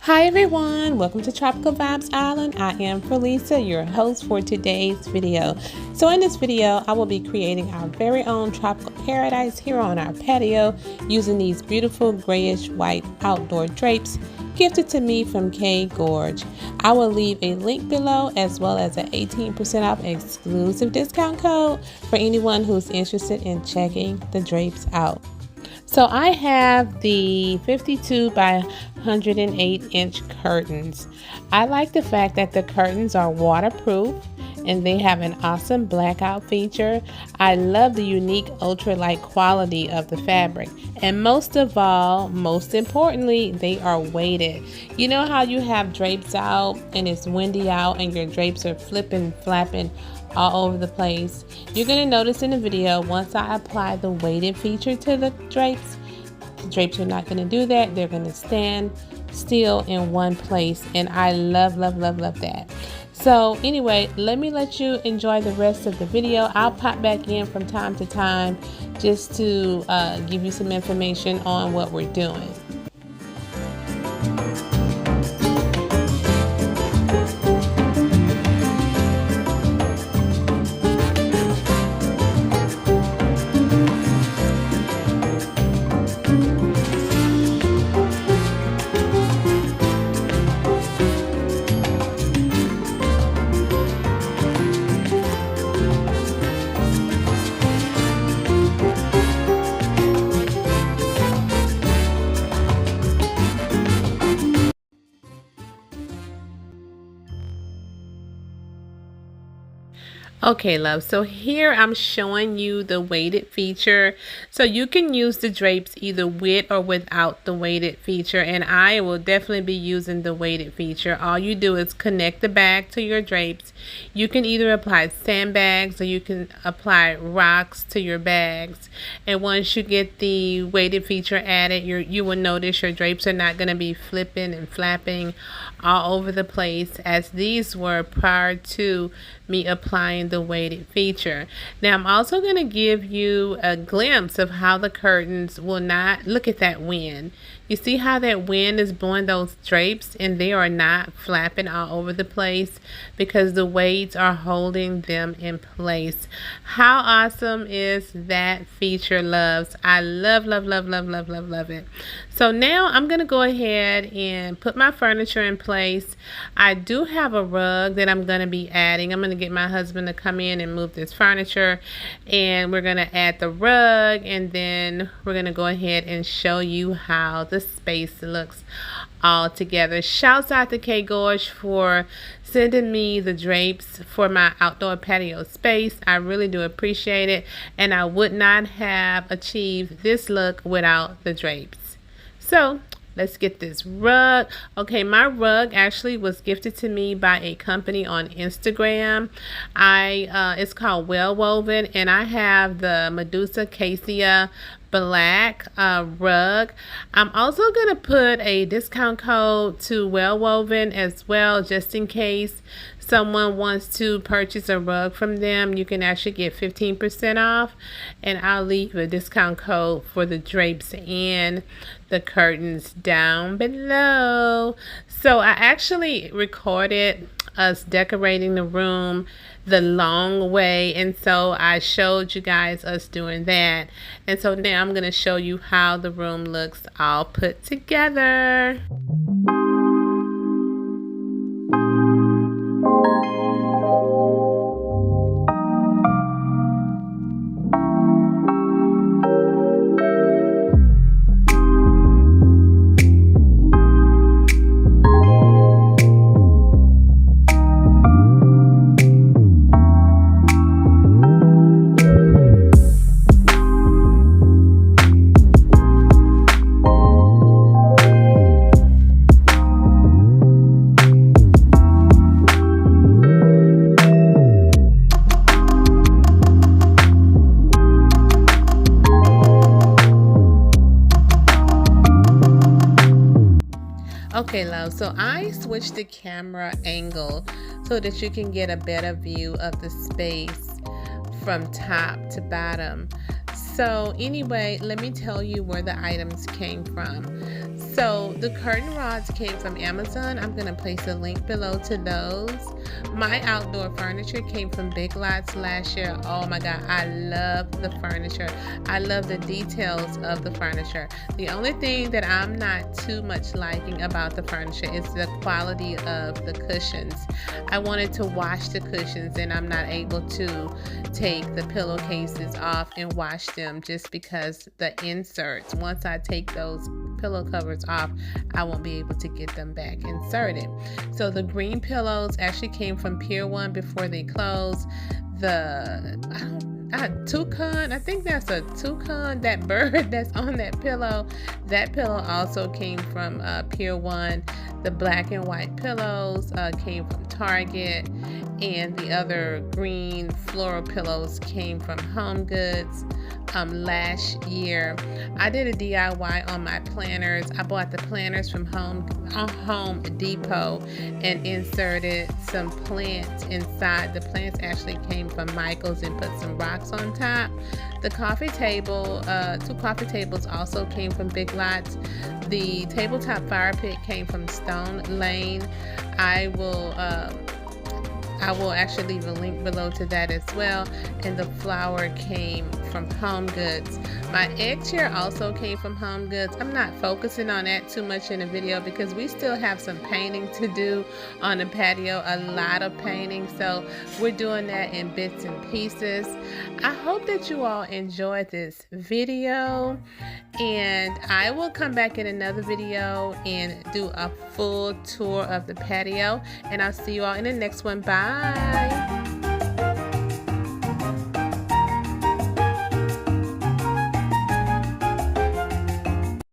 Hi everyone, welcome to Tropical Vibes Island. I am Felisa, your host for today's video. So in this video, I will be creating our very own tropical paradise here on our patio using these beautiful grayish white outdoor drapes gifted to me from Kgorge. I will leave a link below as well as an 18% off exclusive discount code for anyone who's interested in checking the drapes out. So I have the 52 by 108 inch curtains. I like the fact that the curtains are waterproof and they have an awesome blackout feature. I love the unique ultralight quality of the fabric. And most of all, most importantly, they are weighted. You know how you have drapes out and it's windy out and your drapes are flipping, flapping all over the place. You're going to notice in the video, once I apply the weighted feature to the drapes are not going to do that. They're going to stand still in one place, and I love that. So anyway, let me let you enjoy the rest of the video. I'll pop back in from time to time just to give you some information on what we're doing. Okay, love, so here I'm showing you the weighted feature. So you can use the drapes either with or without the weighted feature, and I will definitely be using the weighted feature. All you do is connect the bag to your drapes. You can either apply sandbags or you can apply rocks to your bags. And once you get the weighted feature added, you will notice your drapes are not going to be flipping and flapping all over the place as these were prior to me applying the weighted feature. Now I'm also going to give you a glimpse of how the curtains will not, look at that wind. You see how that wind is blowing those drapes and they are not flapping all over the place because the weights are holding them in place. How awesome is that feature, loves? I love it. So now I'm going to go ahead and put my furniture in place. I do have a rug that I'm going to be adding. I'm going to get my husband to come in and move this furniture, and we're going to add the rug, and then we're going to go ahead and show you how the space looks all together. Shouts out to Kgorge for sending me the drapes for my outdoor patio space. I really do appreciate it, and I would not have achieved this look without the drapes. So let's get this rug. Okay, my rug actually was gifted to me by a company on Instagram. It's called Wellwoven, and I have the Medusa Cassia black rug. I'm also gonna put a discount code to Wellwoven as well, just in case someone wants to purchase a rug from them. You can actually get 15% off, and I'll leave a discount code for the drapes and the curtains down below. So I actually recorded us decorating the room the long way, and so I showed you guys us doing that. And so now I'm going to show you how the room looks all put together. Okay, love, so I switched the camera angle so that you can get a better view of the space from top to bottom. So anyway, let me tell you where the items came from. So the curtain rods came from Amazon. I'm going to place a link below to those. My outdoor furniture came from Big Lots last year. Oh my God, I love the furniture. I love the details of the furniture. The only thing that I'm not too much liking about the furniture is the quality of the cushions. I wanted to wash the cushions and I'm not able to take the pillowcases off and wash them just because the inserts, once I take those pillow covers off, I won't be able to get them back inserted. So the green pillows actually came from Pier 1 before they closed. Toucan, I think that's a toucan, that bird that's on that pillow also came from Pier 1. The black and white pillows came from Target, and the other green floral pillows came from Home Goods. Last year I did a DIY on my planners. I bought the planners from Home Depot and inserted some plants inside. The plants actually came from Michael's and put some rocks on top. The coffee table, 2 coffee tables also came from Big Lots. The tabletop fire pit came from Stone Lane. I will actually leave a link below to that as well. And the flower came from Home Goods. My egg chair also came from Home Goods. I'm not focusing on that too much in the video because we still have some painting to do on the patio, a lot of painting. So we're doing that in bits and pieces. I hope that you all enjoyed this video, and I will come back in another video and do a full tour of the patio, and I'll see you all in the next one. Bye.